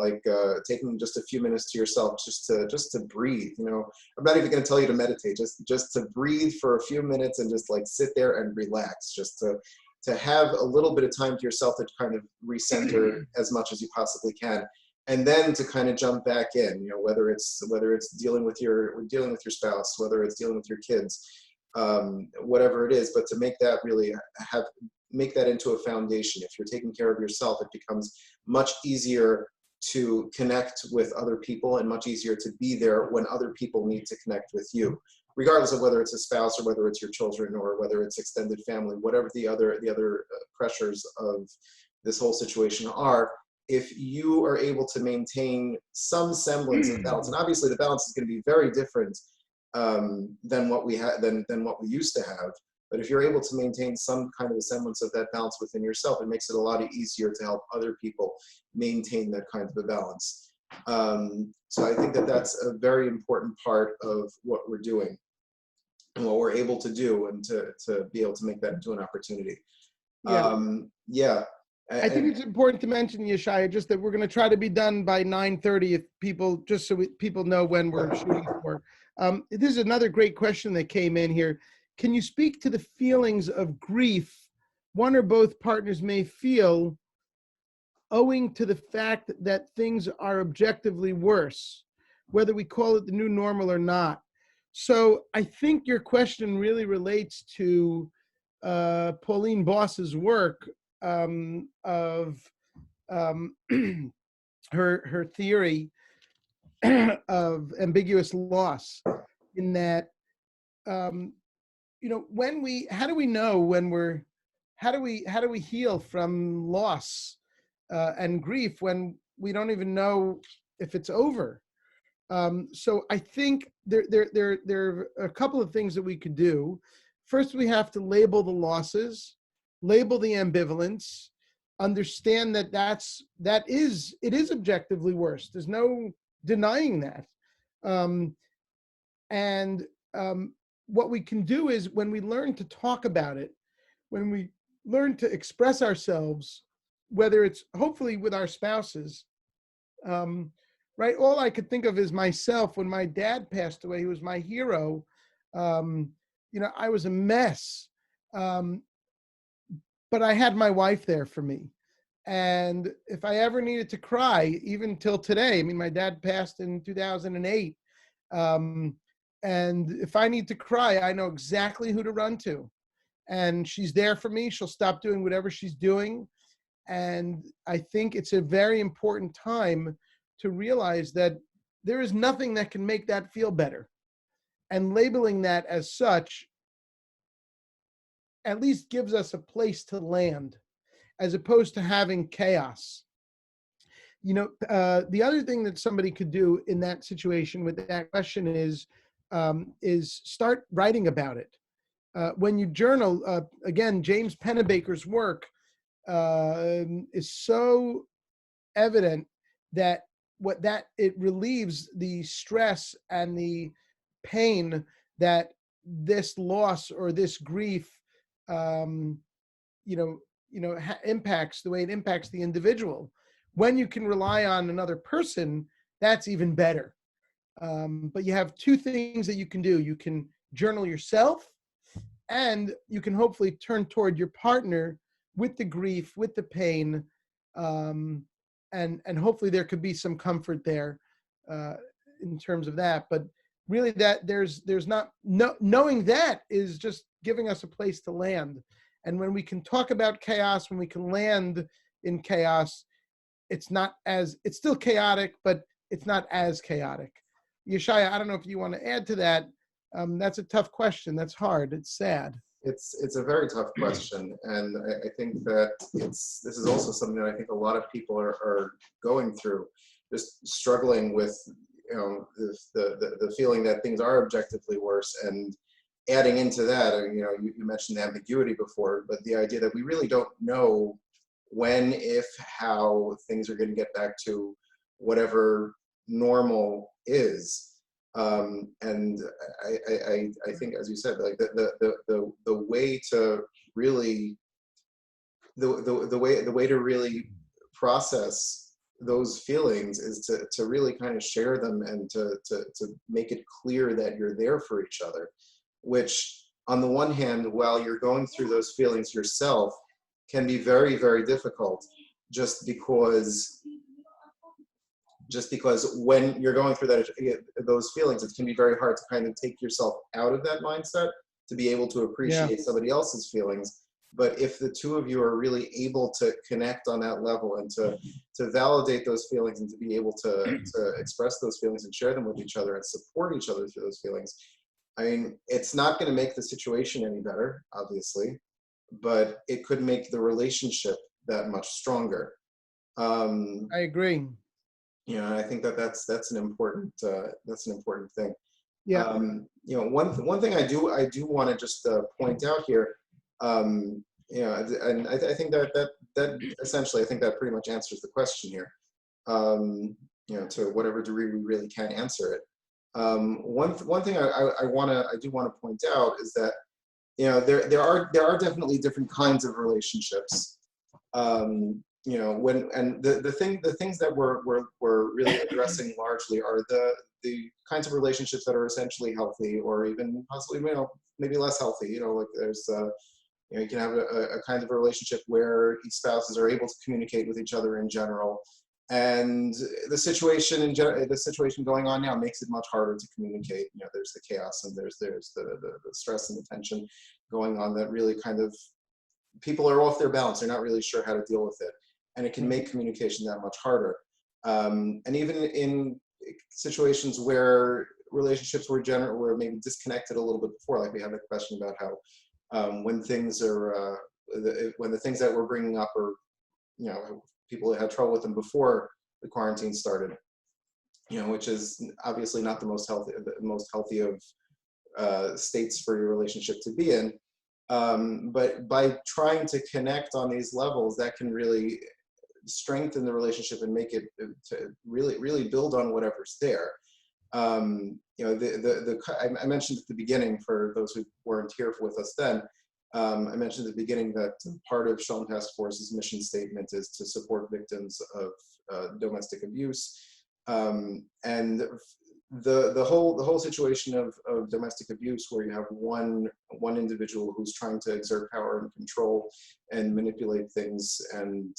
just a few minutes to yourself, just to breathe. I'm not even going to tell you to meditate. Just to breathe for a few minutes and just like sit there and relax. Just to have a little bit of time to yourself to kind of recenter as much as you possibly can, and then to kind of jump back in. Whether it's dealing with your spouse, whether it's dealing with your kids, whatever it is, but to make that really make that into a foundation. If you're taking care of yourself, it becomes much easier to connect with other people and much easier to be there when other people need to connect with you, regardless of whether it's a spouse or whether it's your children or whether it's extended family, whatever the other pressures of this whole situation are. If you are able to maintain some semblance of balance, and obviously the balance is going to be very different than what we used to have. But if you're able to maintain some kind of a semblance of that balance within yourself, it makes it a lot easier to help other people maintain that kind of a balance. So I think that that's a very important part of what we're doing and what we're able to do, and to be able to make that into an opportunity. I think it's important to mention, Yeshaya, just that we're going to try to be done by 9:30 if people, just so people know when we're shooting for. This is another great question that came in here. Can you speak to the feelings of grief one or both partners may feel owing to the fact that things are objectively worse, whether we call it the new normal or not? So I think your question really relates to Pauline Boss's work of her theory of ambiguous loss, in that how do we know when we're how do we heal from loss and grief when we don't even know if it's over? So I think there are a couple of things that we could do. First, we have to label the losses, label the ambivalence, understand that it is objectively worse. There's no denying that. Um, and what we can do is, when we learn to talk about it, when we learn to express ourselves, whether it's hopefully with our spouses, right? All I could think of is myself. When my dad passed away, he was my hero. I was a mess, um, but I had my wife there for me. And if I ever needed to cry, even till today, I mean, my dad passed in 2008. And if I need to cry, I know exactly who to run to. And she's there for me. She'll stop doing whatever she's doing. And I think it's a very important time to realize that there is nothing that can make that feel better. And labeling that as such at least gives us a place to land, as opposed to having chaos. The other thing that somebody could do in that situation with that question is start writing about it. When you journal, again, James Pennebaker's work is so evident that it relieves the stress and the pain that this loss or this grief, impacts, the way it impacts the individual. When you can rely on another person, that's even better. But you have two things that you can do. You can journal yourself, and you can hopefully turn toward your partner with the grief, with the pain, and hopefully there could be some comfort there in terms of that. But really, that there's not knowing that is just giving us a place to land. And when we can talk about chaos, when we can land in chaos, it's still chaotic, but it's not as chaotic. Yeshaya, I don't know if you want to add to that. That's a tough question. That's hard. It's sad. It's a very tough question, and I think that this is also something that I think a lot of people are going through, just struggling with the feeling that things are objectively worse, and adding into that, you mentioned ambiguity before, but the idea that we really don't know when, if, how things are going to get back to whatever normal is. And I think, as you said, like the way to really the way to really process those feelings is to really kind of share them, and to make it clear that you're there for each other, which on the one hand, while you're going through those feelings yourself, can be very, very difficult, just because when you're going through those feelings, it can be very hard to kind of take yourself out of that mindset to be able to appreciate somebody else's feelings. But if the two of you are really able to connect on that level, and to validate those feelings, and to be able to express those feelings and share them with each other and support each other through those feelings, I mean, it's not going to make the situation any better, obviously, but it could make the relationship that much stronger. I agree. I think that's an important thing. Yeah. One thing I do want to just point out here, and I think that essentially, I think that pretty much answers the question here. To whatever degree we really can answer it. One thing I do want to point out is that there are definitely different kinds of relationships. The things that we're really addressing largely are the kinds of relationships that are essentially healthy, or even possibly maybe less healthy. Like there's you can have a kind of a relationship where each spouses are able to communicate with each other in general, And the situation going on now makes it much harder to communicate. You know, there's the chaos and there's the stress and the tension going on that really kind of, people are off their balance. They're not really sure how to deal with it. And it can make communication that much harder. And even in situations where relationships were maybe disconnected a little bit before, like we had a question about how when things are, when the things that we're bringing up are, you know, people had trouble with them before the quarantine started, you know, which is obviously not the most healthy of states for your relationship to be in. But by trying to connect on these levels, that can really strengthen the relationship and make it to really build on whatever's there. You know, I mentioned at the beginning, for those who weren't here with us then, I mentioned at the beginning that part of Shalom Task Force's mission statement is to support victims of domestic abuse. And the whole situation of domestic abuse, where you have one individual who's trying to exert power and control and manipulate things and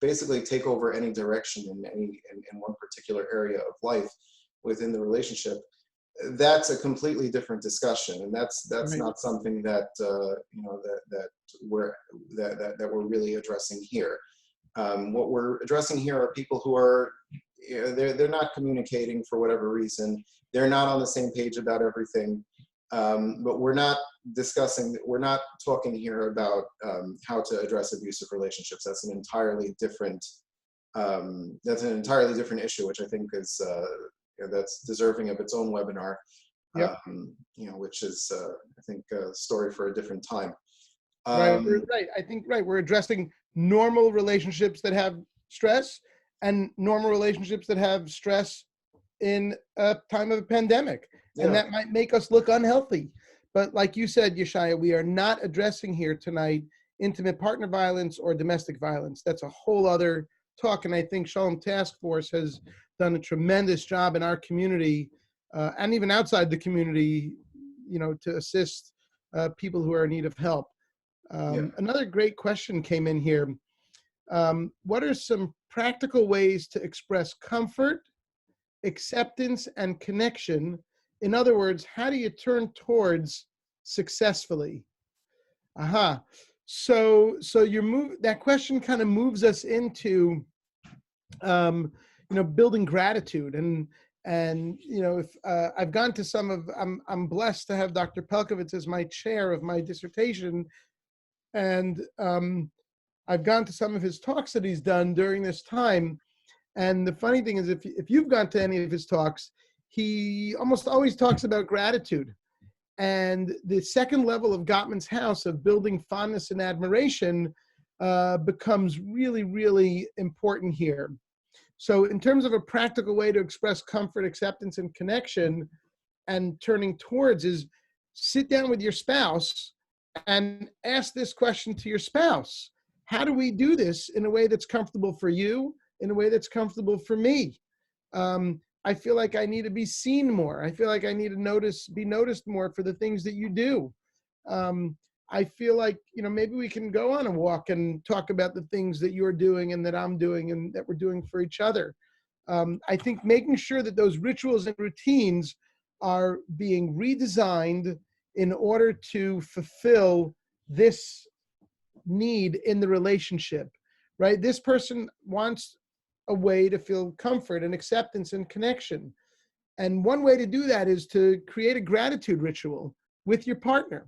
basically take over any direction in one particular area of life within the relationship, that's a completely different discussion, and that's Right. not something that you know, that we're really addressing here. What we're addressing here are people who are, you know, they're not communicating for whatever reason. They're not on the same page about everything. But we're not talking here about how to address abusive relationships. That's an entirely different issue, which I think is you know, that's deserving of its own webinar. Yep. You know, which is I think a story for a different time. Right. I think we're addressing normal relationships that have stress and normal relationships that have stress in a time of a pandemic. Yeah. And that might make us look unhealthy. But like you said, Yeshaya, we are not addressing here tonight intimate partner violence or domestic violence. That's a whole other talk. And I think Shalom Task Force has done a tremendous job in our community and even outside the community, you know, to assist people who are in need of help. Another great question came in here. What are some practical ways to express comfort, acceptance, and connection? In other words, how do you turn towards successfully? So that question kind of moves us into you know, building gratitude, and you know, if I've gone to some of, I'm blessed to have Dr. Pelkovitz as my chair of my dissertation, and I've gone to some of his talks that he's done during this time. And the funny thing is, if you've gone to any of his talks, he almost always talks about gratitude. And the second level of Gottman's house of building fondness and admiration becomes really, really important here. So in terms of a practical way to express comfort, acceptance, and connection and turning towards is sit down with your spouse and ask this question to your spouse. How do we do this in a way that's comfortable for you, in a way that's comfortable for me? I feel like I need to be seen more. I feel like I need to be noticed more for the things that you do. I feel like, you know, maybe we can go on a walk and talk about the things that you're doing and that I'm doing and that we're doing for each other. I think making sure that those rituals and routines are being redesigned in order to fulfill this need in the relationship, right? This person wants a way to feel comfort and acceptance and connection. And one way to do that is to create a gratitude ritual with your partner.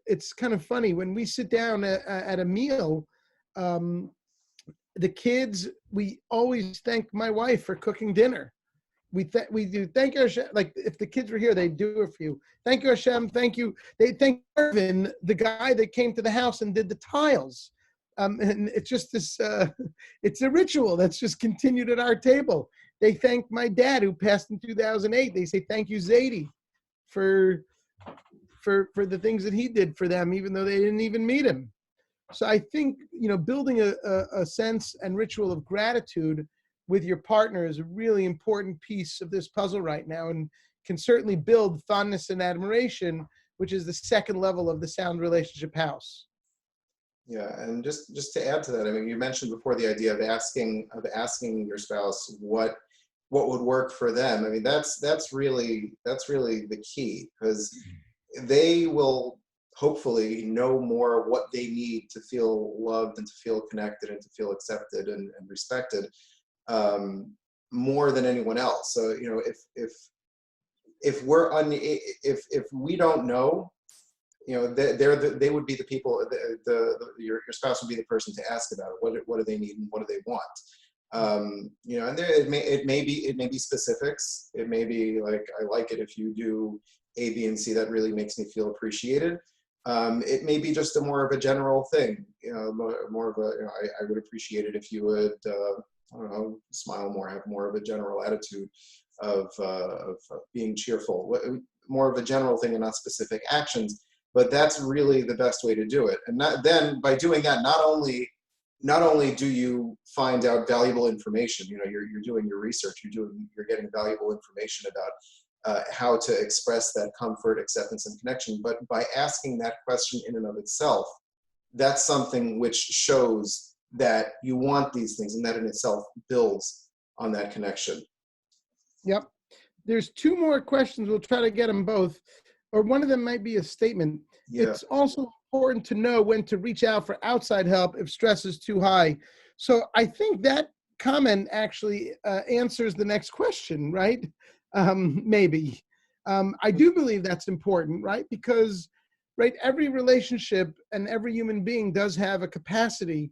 It's kind of funny, when we sit down at a meal, the kids, we always thank my wife for cooking dinner. We do thank you, Hashem. Like if the kids were here, they'd do it for you. Thank you, Hashem. Thank you. They thank Irvin, the guy that came to the house and did the tiles. And it's just this, it's a ritual that's just continued at our table. They thank my dad who passed in 2008. They say, thank you, Zadie, for the things that he did for them, even though they didn't even meet him. So I think, you know, building a sense and ritual of gratitude with your partner is a really important piece of this puzzle right now, and can certainly build fondness and admiration, which is the second level of the sound relationship house. Yeah, and just to add to that, I mean, you mentioned before the idea of asking your spouse what would work for them. I mean, that's really the key, because they will hopefully know more what they need to feel loved and to feel connected and to feel accepted and respected, more than anyone else. So, you know, if we're if we don't know, you know, they would be the people. Your spouse would be the person to ask about it. What do they need and what do they want? You know, and it may be specifics. It may be like, I like it if you do A, B, and C. That really makes me feel appreciated. It may be just a more of a general thing. You know, more of a, you know, I would appreciate it if you would, I don't know, smile more, have more of a general attitude of being cheerful. More of a general thing and not specific actions. But that's really the best way to do it. And then by doing that, not only do you find out valuable information, you know, you're doing your research, you're getting valuable information about how to express that comfort, acceptance, and connection. But by asking that question in and of itself, that's something which shows that you want these things, and that in itself builds on that connection. Yep. There's two more questions. We'll try to get them both. Or one of them might be a statement. Yeah. It's also important to know when to reach out for outside help if stress is too high. So I think that comment actually answers the next question, right? Maybe. I do believe that's important, right? Because, right, every relationship and every human being does have a capacity.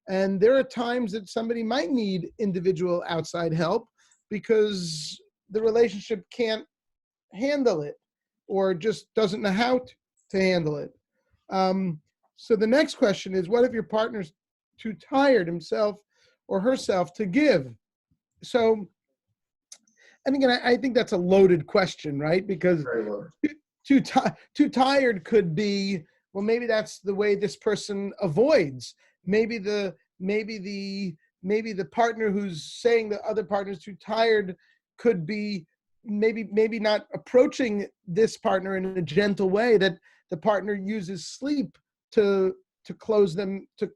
And there are times that somebody might need individual outside help because the relationship can't handle it or just doesn't know how to handle it. So the next question is, what if your partner's too tired himself or herself to give? So, and again, I think that's a loaded question, right? Because Very low. too tired could be, well, maybe that's the way this person avoids. Maybe the partner who's saying the other partner's too tired could be maybe not approaching this partner in a gentle way, that the partner uses sleep to close them to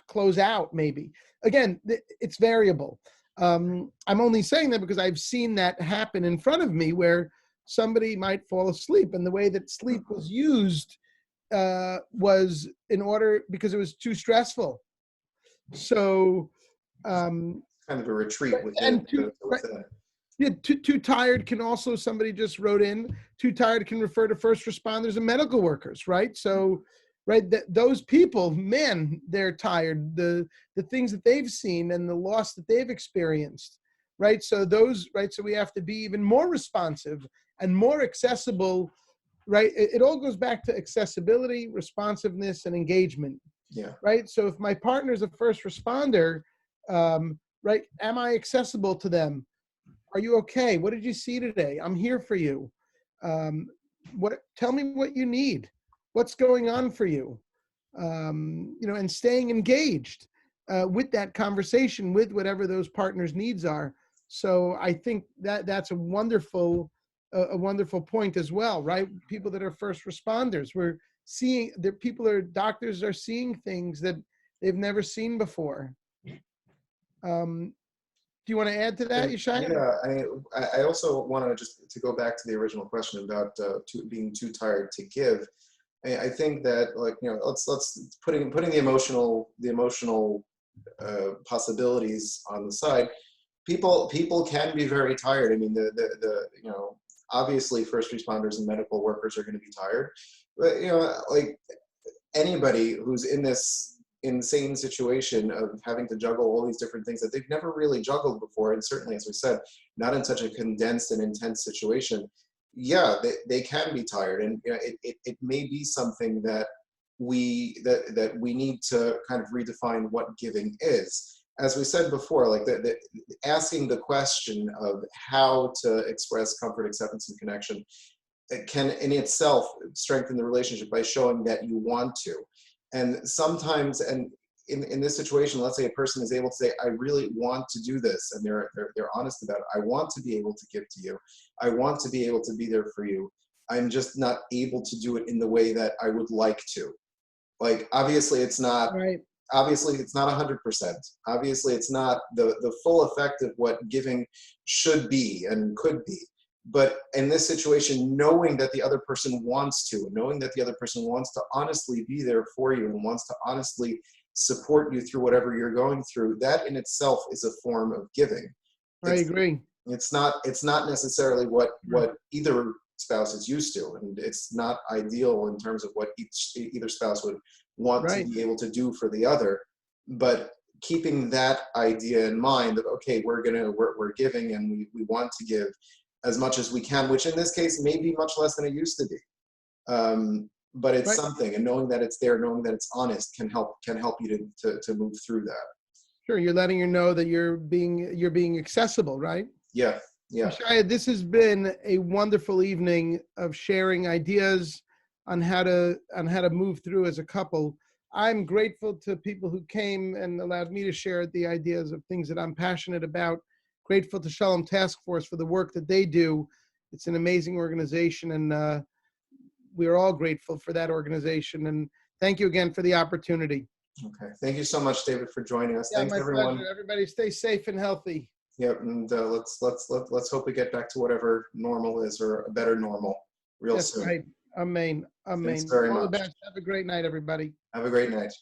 close out. Maybe, again, it's variable. I'm only saying that because I've seen that happen in front of me, where somebody might fall asleep, and the way that sleep was used was in order, because it was too stressful. So Kind of a retreat and within. yeah, too tired can also, somebody just wrote in, too tired can refer to first responders and medical workers, right? So, right, those people, man, they're tired. The things that they've seen and the loss that they've experienced, right? So so we have to be even more responsive and more accessible, right? It all goes back to accessibility, responsiveness, and engagement. Yeah. Right? So if my partner's a first responder, right, am I accessible to them? Are you okay? What did you see today? I'm here for you. Tell me what you need. What's going on for you? You know, and staying engaged with that conversation, with whatever those partners' needs are. So I think that's a wonderful point as well, right? People that are first responders, we're seeing that doctors are seeing things that they've never seen before. Do you want to add to that, Yeshaya? Yeah, I also want to just to go back to the original question about being too tired to give. I think that, like, you know, let's putting the emotional possibilities on the side. People can be very tired. I mean, the you know, obviously first responders and medical workers are going to be tired, but, you know, like anybody who's in this insane situation of having to juggle all these different things that they've never really juggled before, and certainly, as we said, not in such a condensed and intense situation, yeah, they can be tired. And, you know, it may be something that we need to kind of redefine what giving is. As we said before, like asking the question of how to express comfort, acceptance, and connection, it can in itself strengthen the relationship by showing that you want to. And sometimes, and in this situation, let's say a person is able to say, I really want to do this, and they're honest about it. I want to be able to give to you. I want to be able to be there for you. I'm just not able to do it in the way that I would like to. Like, obviously it's not, Right. obviously it's not 100%. Obviously it's not the full effect of what giving should be and could be. But in this situation, knowing that the other person wants to, knowing that the other person wants to honestly be there for you and wants to honestly support you through whatever you're going through, that in itself is a form of giving. I agree. It's not necessarily what Sure. either spouse is used to, and it's not ideal in terms of what either spouse would want to Right. be able to do for the other. But keeping that idea in mind that, okay, we're giving, and we want to give as much as we can, which in this case may be much less than it used to be. But it's Right. something, and knowing that it's there, knowing that it's honest, can help you to move through that. Sure. You're letting her know that you're being accessible, right? Yeah. Yeah. Yeshaya, this has been a wonderful evening of sharing ideas on how to move through as a couple. I'm grateful to people who came and allowed me to share the ideas of things that I'm passionate about. Grateful to Shalom Task Force for the work that they do. It's an amazing organization, and we are all grateful for that organization. And thank you again for the opportunity. Okay. Thank you so much, David, for joining us. Yeah, Thanks, my everyone. pleasure. Everybody stay safe and healthy. Yep, and let's hope we get back to whatever normal is, or a better normal, real That's soon. right. Amen. Thanks Amen. very All the much. best. Have a great night, everybody. Have a great night.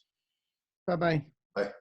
Bye-bye. Bye.